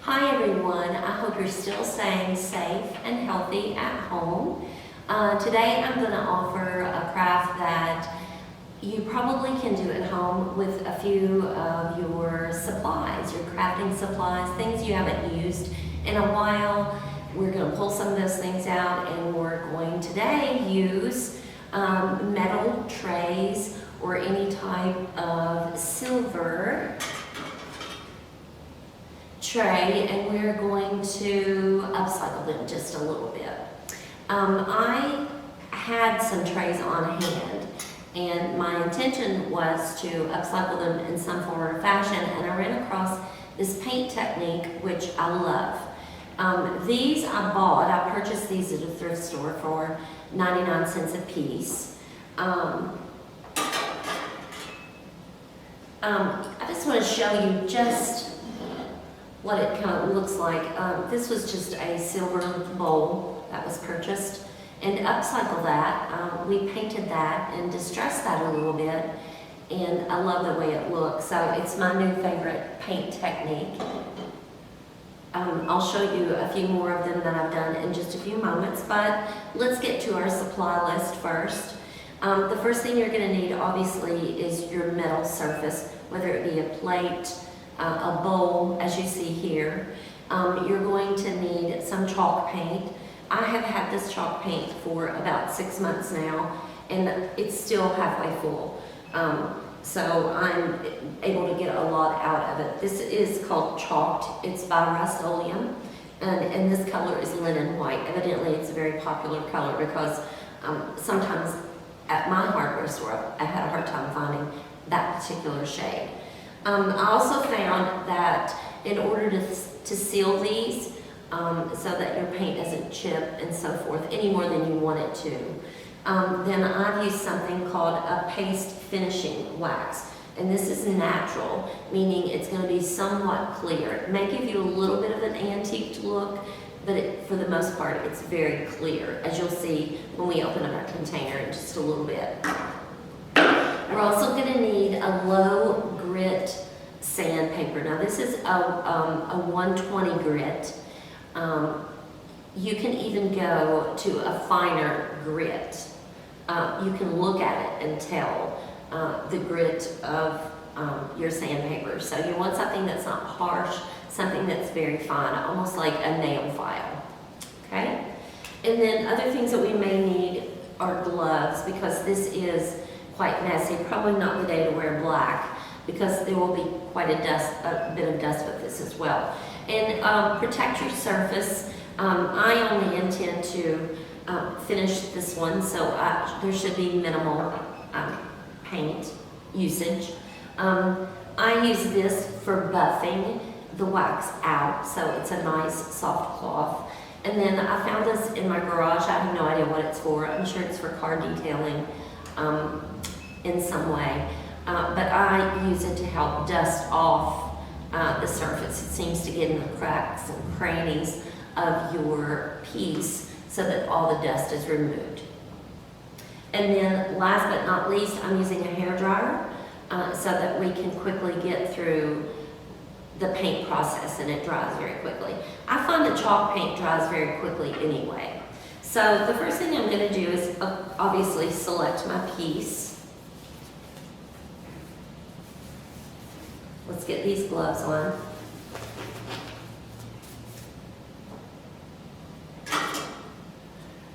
Hi everyone, I hope you're still staying safe and healthy at home. Today I'm going to offer a craft that you probably can do at home with a few of your supplies, your crafting supplies, things you haven't used in a while. We're going to pull some of those things out, and we're going today use metal trays or any type of silver tray, and we're going to upcycle them just a little bit. I had some trays on hand, and my intention was to upcycle them in some form or fashion, and I ran across this paint technique which I love. These I purchased these at a thrift store for 99 cents a piece. I just want to show you just what it kind of looks like. This was just a silver bowl that was purchased, and to upcycle that, we painted that and distressed that a little bit, and I love the way it looks. So it's my new favorite paint technique. I'll show you a few more of them that I've done in just a few moments, but let's get to our supply list first. The first thing you're going to need, obviously, is your metal surface, whether it be a plate, a bowl, as you see here. You're going to need some chalk paint. I have had this chalk paint for about 6 months now, and it's still halfway full. So I'm able to get a lot out of it. This is called Chalked. It's by Rust-Oleum, and this color is linen white. Evidently, it's a very popular color because sometimes at my hardware store, I had a hard time finding that particular shade. I also found that in order to seal these, so that your paint doesn't chip and so forth any more than you want it to, then I've used something called a paste finishing wax. And this is natural, meaning it's going to be somewhat clear. It may give you a little bit of an antique look, but for the most part, it's very clear, as you'll see when we open up our container in just a little bit. We're also going to need a low grit sandpaper. Now this is a 120 grit. You can even go to a finer grit. You can look at it and tell the grit of your sandpaper. So you want something that's not harsh, something that's very fine, almost like a nail file. Okay? And then other things that we may need are gloves, because this is quite messy. Probably not the day to wear black, because there will be quite a bit of dust with this as well. And protect your surface. I only intend to finish this one, so there should be minimal paint usage. I use this for buffing the wax out, so it's a nice soft cloth. And then I found this in my garage. I have no idea what it's for. I'm sure it's for car detailing in some way. But I use it to help dust off the surface. It seems to get in the cracks and crannies of your piece so that all the dust is removed. And then last but not least, I'm using a hairdryer so that we can quickly get through the paint process, and it dries very quickly. I find that chalk paint dries very quickly anyway. So the first thing I'm going to do is obviously select my piece. Let's get these gloves on.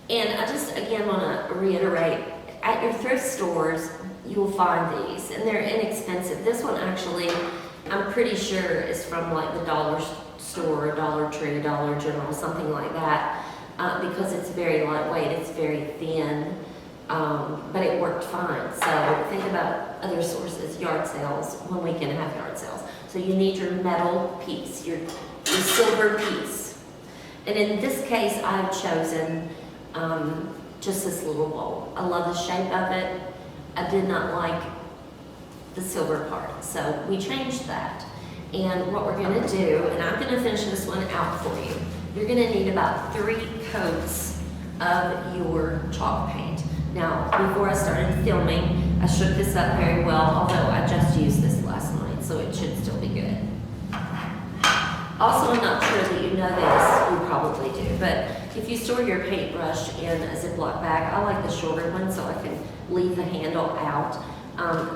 And I just, again, want to reiterate, at your thrift stores, you'll find these, and they're inexpensive. This one actually, I'm pretty sure is from like the dollar store, Dollar Tree, Dollar General, something like that, because it's very lightweight, it's very thin, but it worked fine. So think about other sources, yard sales, when we can have yard sales. So you need your metal piece, your silver piece. And in this case, I've chosen just this little bowl. I love the shape of it. I did not like the silver part, so we changed that. And what we're going to do, and I'm going to finish this one out for you, you're going to need about 3 coats of your chalk paint. Now, before I started filming, I shook this up very well, although I just used this last night, so it should still be good. Also, I'm not you store your paintbrush in a Ziploc bag, I like the shorter one so I can leave the handle out.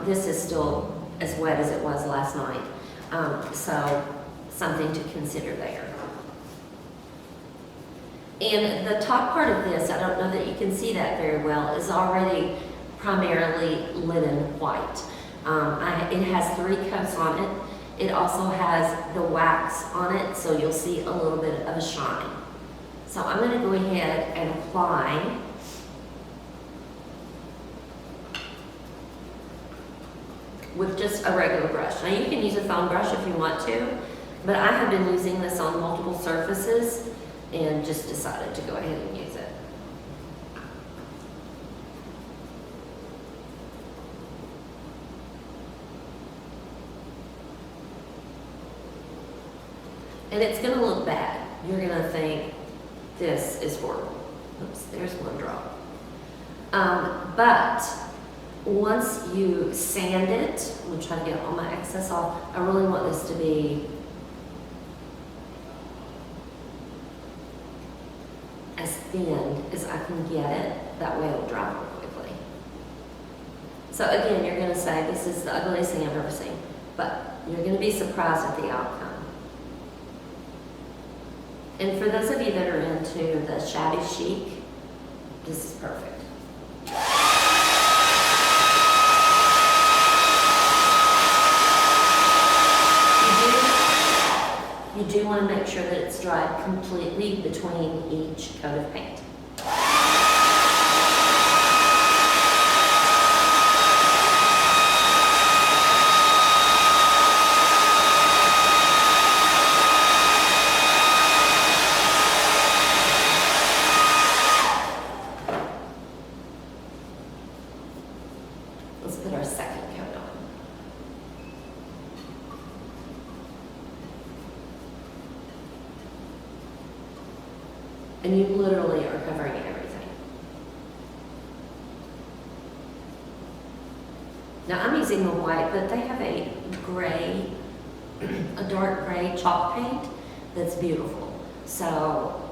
This is still as wet as it was last night, so something to consider there. And the top part of this, I don't know that you can see that very well, is already primarily linen white. It has 3 coats on it. It also has the wax on it, so you'll see a little bit of a shine. So I'm going to go ahead and apply with just a regular brush. Now you can use a foam brush if you want to, but I have been using this on multiple surfaces and just decided to go ahead and use it. And it's going to look bad. You're going to think, this is horrible. Oops, there's one drop. But once you sand it, I'm going to try to get all my excess off. I really want this to be as thin as I can get it. That way it'll dry more quickly. So again, you're going to say, this is the ugliest thing I've ever seen. But you're going to be surprised at the outcome. And for those of you that are into the shabby chic, this is perfect. You do want to make sure that it's dried completely between each coat of paint. Let's put our second coat on. And you literally are covering everything. Now I'm using the white, but they have a gray, a dark gray chalk paint that's beautiful. So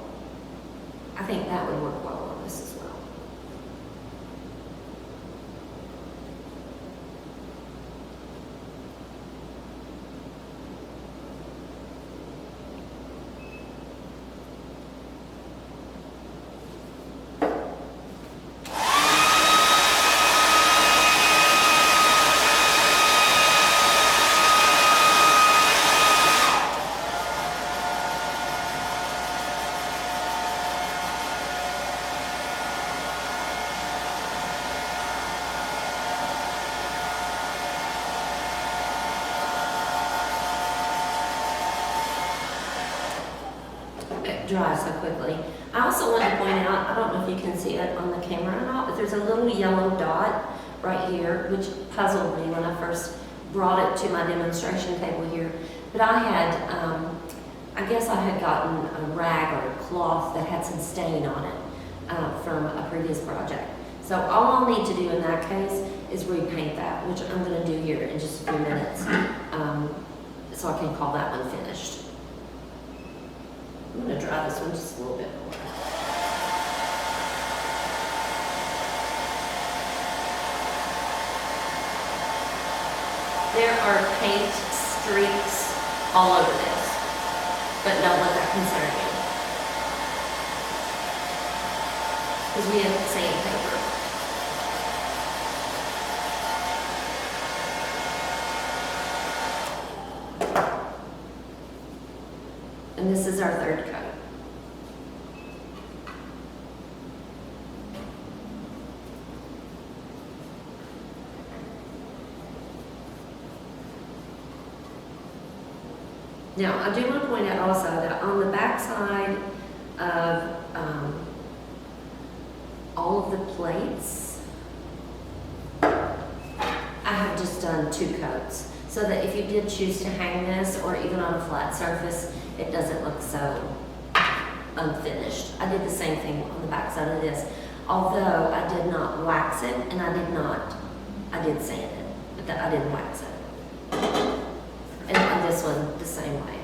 I think that would work well on this as well. Dry so quickly. I also want to point out, I don't know if you can see it on the camera or not, but there's a little yellow dot right here, which puzzled me when I first brought it to my demonstration table here. But I had, I guess I had gotten a rag or a cloth that had some stain on it from a previous project. So all I'll need to do in that case is repaint that, which I'm going to do here in just a few minutes, so I can call that one finished. I'm going to dry this one just a little bit more. There are paint streaks all over this, but don't let that concern you, because we have sandpaper. And this is our third coat. Now, I do want to point out also that on the back side of all of the plates, I have just done 2 coats, so that if you did choose to hang this, or even on a flat surface, it doesn't look so unfinished. I did the same thing on the back side of this, although I did not wax it, and I did sand it, but I didn't wax it. And on this one, the same way.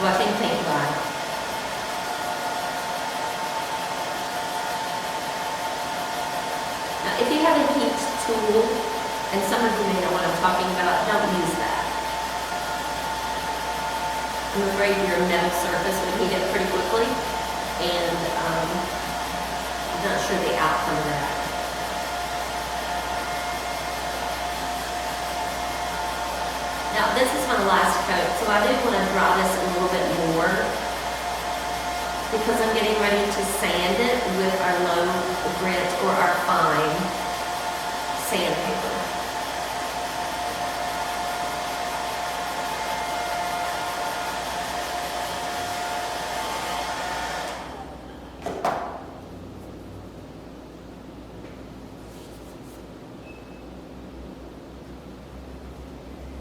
So I think paint dry. Now, if you have a heat tool, and some of you may know what I'm talking about, don't use that. I'm afraid your metal surface would heat it pretty quickly, and I'm not sure the outcome of that. Now, this is my last coat, so I do want to dry this a little bit more because I'm getting ready to sand it with our low grit or our fine sandpaper.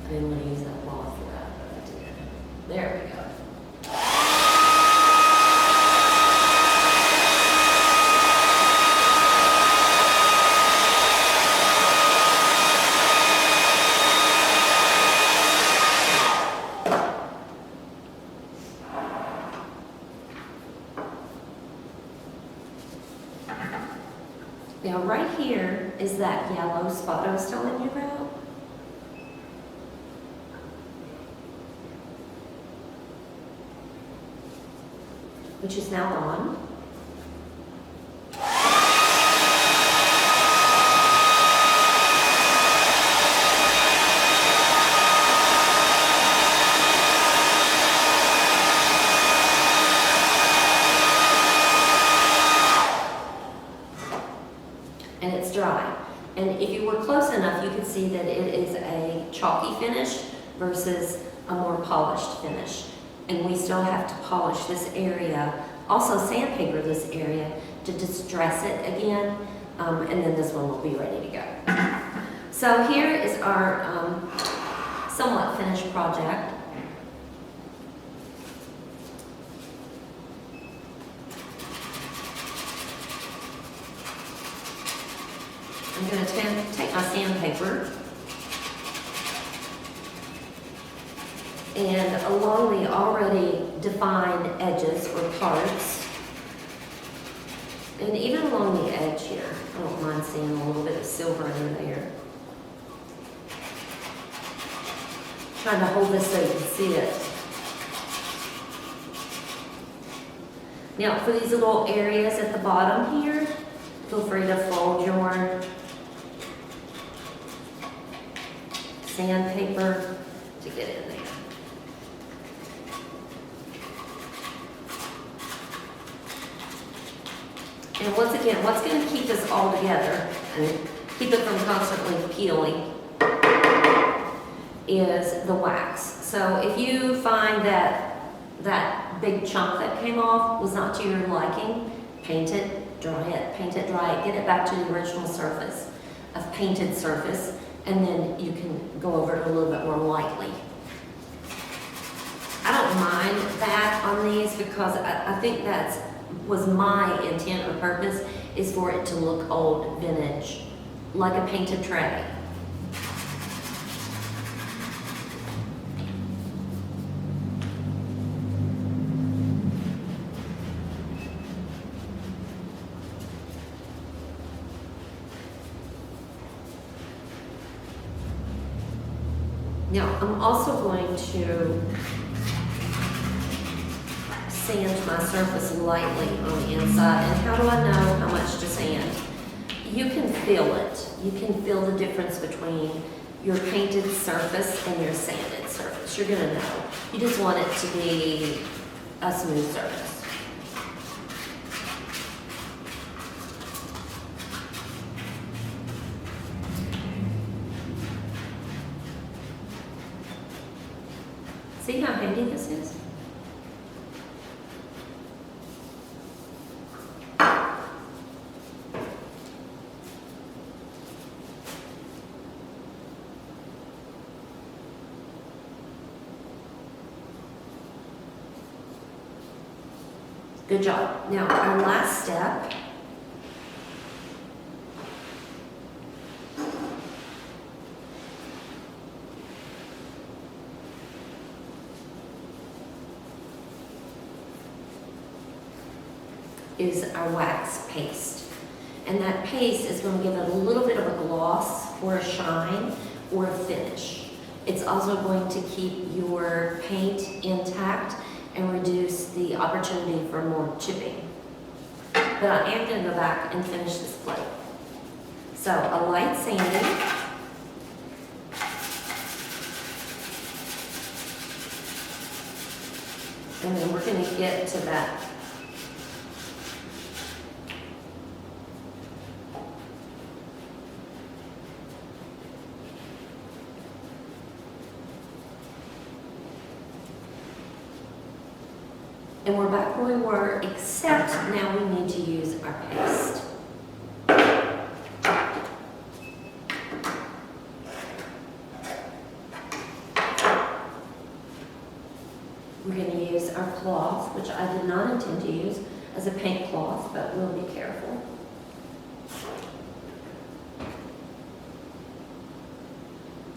I didn't want to use that wall for that, but I did. There we go. Now right here is that yellow spot I was telling you about. Which is now gone. And it's dry. And if you were close enough, you could see that it is a chalky finish versus a more polished finish. And we still have to polish this area, also sandpaper this area to distress it again, and then this one will be ready to go. So here is our somewhat finished project. I'm going to take my sandpaper and along the already defined edges or parts, and even along the edge here, I don't mind seeing a little bit of silver in there. Trying to hold this so you can see it. Now for these little areas at the bottom here, feel free to fold your sandpaper to get in there. And once again, what's going to keep this all together and keep it from constantly peeling is the wax. So if you find that that big chunk that came off was not to your liking, paint it, dry it, paint it, dry it, get it back to the original surface, a painted surface, and then you can go over it a little bit more lightly. I don't mind that on these because I think that was my intent or purpose, is for it to look old vintage, like a painted tray. Now, I'm also going to sand my surface lightly on the inside. And how do I know how much to sand? You can feel it. You can feel the difference between your painted surface and your sanded surface. You're gonna know. You just want it to be a smooth surface. See how handy this is? Good job. Now, our last step is our wax paste. And that paste is going to give it a little bit of a gloss or a shine or a finish. It's also going to keep your paint intact and reduce the opportunity for more chipping. But I am going to go back and finish this plate. So a light sanding. And then we're going to get to that and we're back where we were, except now we need to use our paste. We're going to use our cloth, which I did not intend to use as a paint cloth, but we'll be careful.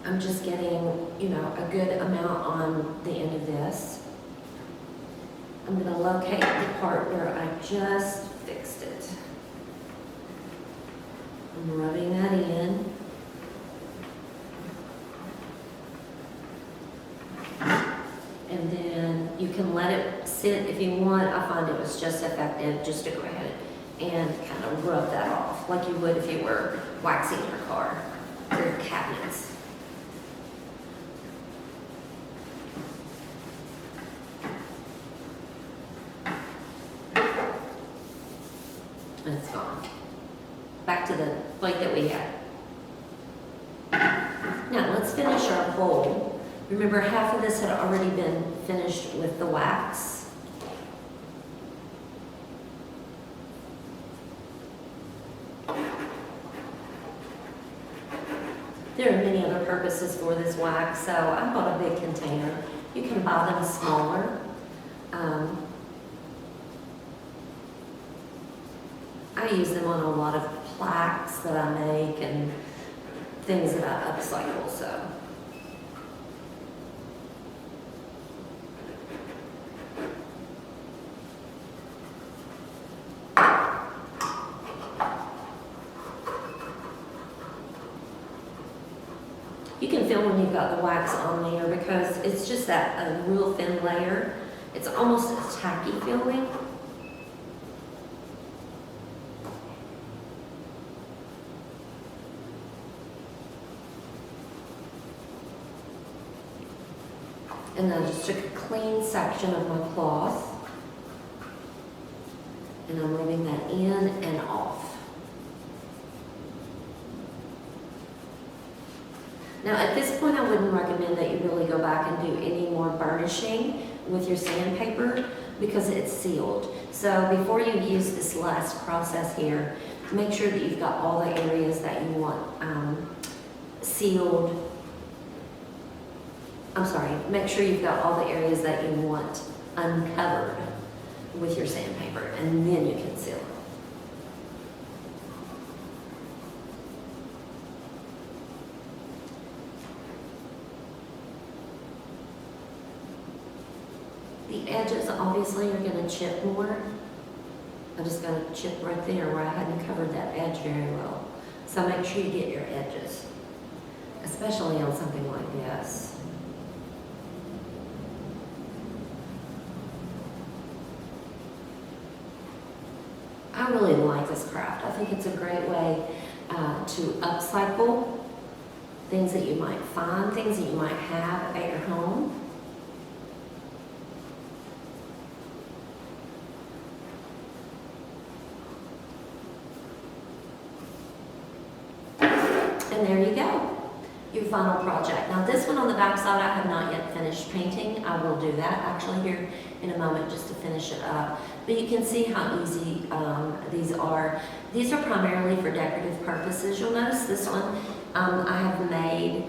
I'm just getting, a good amount on the end of this. I'm going to locate the part where I just fixed it. I'm rubbing that in. And then you can let it sit if you want. I find it was just effective just to go ahead and kind of rub that off like you would if you were waxing your car or your cabinets. And it's gone. Back to the plate that we had. Now let's finish our bowl. Remember, half of this had already been finished with the wax. There are many other purposes for this wax, so I bought a big container. You can buy them smaller. I use them on a lot of plaques that I make and things that I upcycle, so. You can feel when you've got the wax on there because it's just that a real thin layer. It's almost a tacky feeling. And then I just took a clean section of my cloth and I'm rubbing that in and off. Now at this point I wouldn't recommend that you really go back and do any more burnishing with your sandpaper because it's sealed. So before you use this last process here, make sure that you've got all the areas that you want sealed. Make sure you've got all the areas that you want uncovered with your sandpaper, and then you can seal it. The edges obviously are going to chip more. I'm just going to chip right there where I hadn't covered that edge very well. So make sure you get your edges, especially on something like this. I really like this craft. I think it's a great way to upcycle things that you might find, things that you might have at your home. And there you go, your final project. Now this one on the back side, I have not yet finished painting. I will do that actually here in a moment just to finish it up. But you can see how easy these are. These are primarily for decorative purposes. You'll notice this one I have made,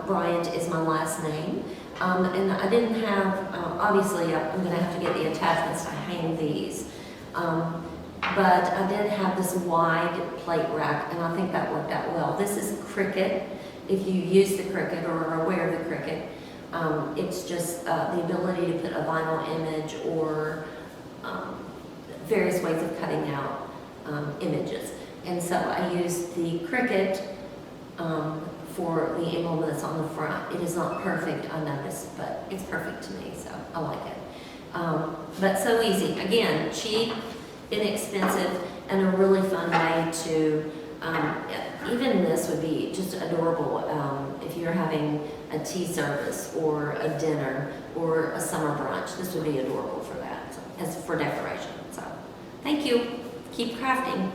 Bryant is my last name. And I didn't have, obviously I'm gonna have to get the attachments to hang these. But I did have this wide plate rack, and I think that worked out well. This is Cricut. If you use the Cricut or are aware of the Cricut, it's just the ability to put a vinyl image or various ways of cutting out images. And so I used the Cricut for the emblem that's on the front. It is not perfect, I noticed, but it's perfect to me, so I like it. But so easy. Again, cheap, inexpensive, and a really fun way to, even this would be just adorable if you're having a tea service or a dinner or a summer brunch. This would be adorable for that, so, as for decoration. So, thank you. Keep crafting.